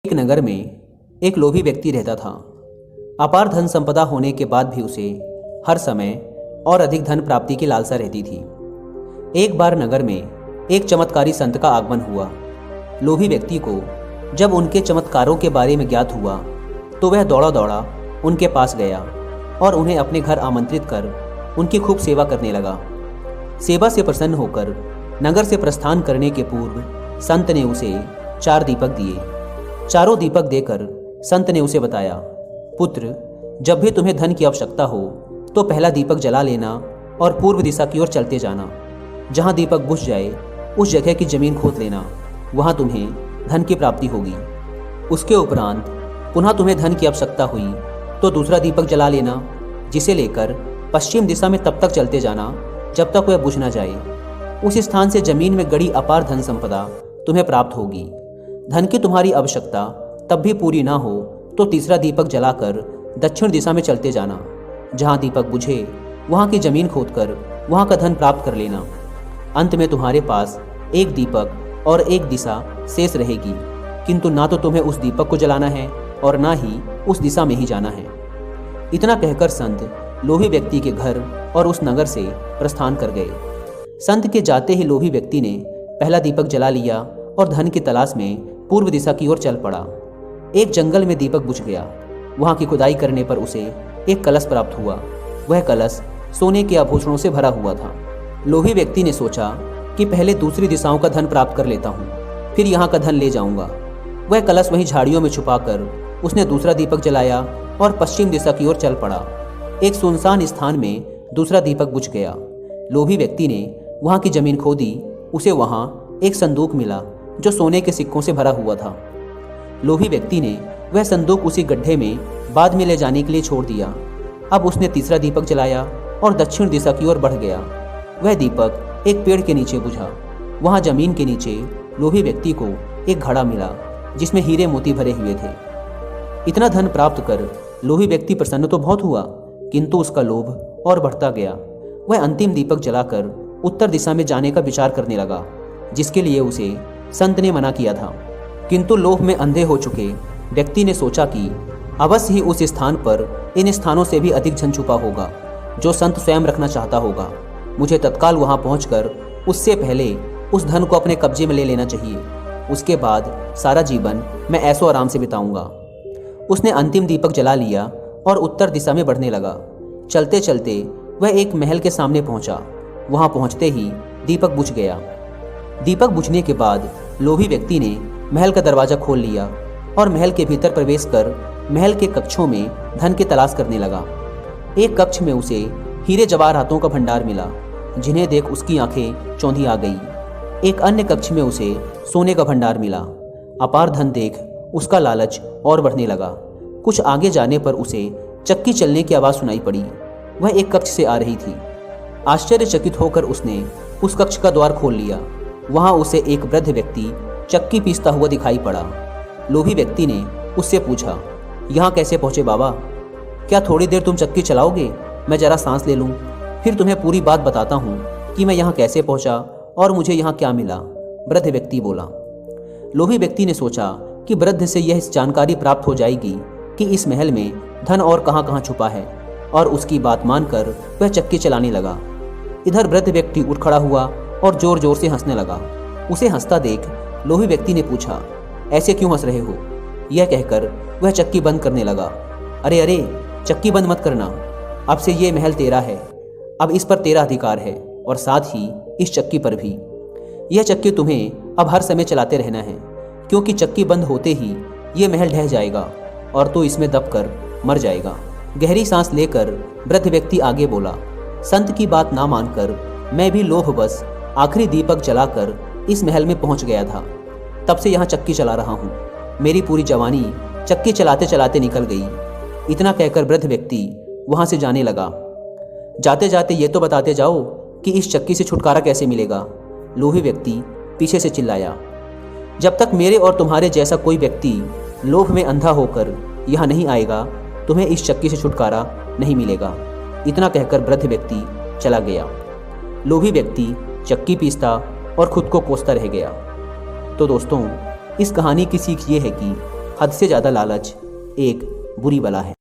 एक नगर में एक लोभी व्यक्ति रहता था। अपार धन संपदा होने के बाद भी उसे हर समय और अधिक धन प्राप्ति की लालसा रहती थी। एक बार नगर में एक चमत्कारी संत का आगमन हुआ। लोभी व्यक्ति को जब उनके चमत्कारों के बारे में ज्ञात हुआ तो वह दौड़ा दौड़ा उनके पास गया और उन्हें अपने घर आमंत्रित कर उनकी खूब सेवा करने लगा। सेवा से प्रसन्न होकर नगर से प्रस्थान करने के पूर्व संत ने उसे 4 दीपक दिए। चारों दीपक देकर संत ने उसे बताया, पुत्र, जब भी तुम्हें धन की आवश्यकता हो तो पहला दीपक जला लेना और पूर्व दिशा की ओर चलते जाना। जहाँ दीपक बुझ जाए उस जगह की जमीन खोद लेना, वहाँ तुम्हें धन की प्राप्ति होगी। उसके उपरांत पुनः तुम्हें धन की आवश्यकता हुई तो दूसरा दीपक जला लेना, जिसे लेकर पश्चिम दिशा में तब तक चलते जाना जब तक वह बुझ ना जाए। उस स्थान से जमीन में गड़ी अपार धन संपदा तुम्हें प्राप्त होगी। धन की तुम्हारी आवश्यकता तब भी पूरी ना हो तो तीसरा दीपक जलाकर दक्षिण दिशा में चलते जाना। जहाँ दीपक बुझे वहाँ की जमीन खोदकर वहाँ का धन प्राप्त कर लेना। अंत में तुम्हारे पास एक दीपक और एक दिशा शेष रहेगी, किंतु ना तो तुम्हें उस दीपक को जलाना है और ना ही उस दिशा में ही जाना है। इतना कहकर संत लोभी व्यक्ति के घर और उस नगर से प्रस्थान कर गए। संत के जाते ही लोभी व्यक्ति ने पहला दीपक जला लिया और धन की तलाश में पूर्व दिशा की ओर चल पड़ा। एक जंगल में दीपक बुझ गया। वहाँ की खुदाई करने पर उसे एक कलश प्राप्त हुआ। वह कलश सोने के आभूषणों से भरा हुआ था। लोभी व्यक्ति ने सोचा कि पहले दूसरी दिशाओं का धन प्राप्त कर लेता हूँ, फिर यहाँ का धन ले जाऊँगा। वह कलश वहीं झाड़ियों में छुपाकर उसने दूसरा दीपक जलाया और पश्चिम दिशा की ओर चल पड़ा। एक सुनसान स्थान में दूसरा दीपक बुझ गया। लोभी व्यक्ति ने वहाँ की जमीन खोदी। उसे वहाँ एक संदूक मिला जो सोने के सिक्कों से भरा हुआ था। लोभी व्यक्ति ने वह संदूक उसी गड्ढे में बाद में ले जाने के लिए छोड़ दिया। अब उसने तीसरा दीपक जलाया और दक्षिण दिशा की ओर बढ़ गया। वह दीपक एक पेड़ के नीचे बुझा। वहाँ जमीन के नीचे लोभी व्यक्ति को एक घड़ा मिला जिसमें हीरे मोती भरे हुए थे। इतना धन प्राप्त कर लोभी व्यक्ति प्रसन्न तो बहुत हुआ, किंतु उसका लोभ और बढ़ता गया। वह अंतिम दीपक जलाकर उत्तर दिशा में जाने का विचार करने लगा, जिसके लिए उसे संत ने मना किया था। किंतु लोभ में अंधे हो चुके व्यक्ति ने सोचा कि अवश्य ही उस स्थान पर इन स्थानों से भी अधिक धन छुपा होगा जो संत स्वयं रखना चाहता होगा। मुझे तत्काल वहां पहुंचकर उससे पहले उस धन को अपने कब्जे में ले लेना चाहिए। उसके बाद सारा जीवन मैं ऐशो आराम से बिताऊंगा। उसने अंतिम दीपक जला लिया और उत्तर दिशा में बढ़ने लगा। चलते चलते वह एक महल के सामने पहुंचा। वहां पहुंचते ही दीपक बुझ गया। दीपक बुझने के बाद लोभी व्यक्ति ने महल का दरवाजा खोल लिया और महल के भीतर प्रवेश कर महल के कक्षों में धन की तलाश करने लगा। एक कक्ष में उसे हीरे जवाहरातों का भंडार मिला, जिन्हें देख उसकी आंखें चौंधी आ गई। एक अन्य कक्ष में उसे सोने का भंडार मिला। अपार धन देख उसका लालच और बढ़ने लगा। कुछ आगे जाने पर उसे चक्की चलने की आवाज़ सुनाई पड़ी। वह एक कक्ष से आ रही थी। आश्चर्यचकित होकर उसने उस कक्ष का द्वार खोल लिया। वहां उसे एक वृद्ध व्यक्ति चक्की पीसता हुआ दिखाई पड़ा। लोभी व्यक्ति ने उससे पूछा, यहाँ कैसे पहुँचे बाबा? क्या थोड़ी देर तुम चक्की चलाओगे? मैं जरा सांस ले लूँ, फिर तुम्हें पूरी बात बताता हूँ कि मैं यहाँ कैसे पहुँचा और मुझे यहाँ क्या मिला। वृद्ध व्यक्ति बोला। लोभी व्यक्ति ने सोचा कि वृद्ध से यह जानकारी प्राप्त हो जाएगी कि इस महल में धन और कहाँ कहाँ छुपा है, और उसकी बात मानकर वह चक्की चलाने लगा। इधर वृद्ध व्यक्ति उठ खड़ा हुआ और जोर जोर से हंसने लगा। उसे हंसता देख लोभी व्यक्ति ने पूछा, ऐसे क्यों हंस रहे हो? यह कहकर वह चक्की बंद करने लगा। अरे अरे, चक्की बंद मत करना। अब से ये महल तेरा है। अब इस पर तेरा अधिकार है और साथ ही इस चक्की पर भी। यह चक्की तुम्हें अब हर समय चलाते रहना है, क्योंकि चक्की बंद होते ही ये महल ढह जाएगा और तू इसमें दबकर मर जाएगा। गहरी सांस लेकर वृद्ध व्यक्ति आगे बोला, संत की बात ना मानकर मैं भी लोभवश आखिरी दीपक जलाकर इस महल में पहुंच गया था। तब से यहाँ चक्की चला रहा हूँ। मेरी पूरी जवानी चक्की चलाते चलाते निकल गई। इतना कहकर वृद्ध व्यक्ति वहाँ से जाने लगा। जाते जाते ये तो बताते जाओ कि इस चक्की से छुटकारा कैसे मिलेगा? लोभी व्यक्ति पीछे से चिल्लाया। जब तक मेरे और तुम्हारे जैसा कोई व्यक्ति लोभ में अंधा होकर यहाँ नहीं आएगा, तुम्हें इस चक्की से छुटकारा नहीं मिलेगा। इतना कहकर वृद्ध व्यक्ति चला गया। लोभी व्यक्ति चक्की पीसता और खुद को कोसता रह गया। तो दोस्तों, इस कहानी की सीख ये है कि हद से ज़्यादा लालच एक बुरी बला है।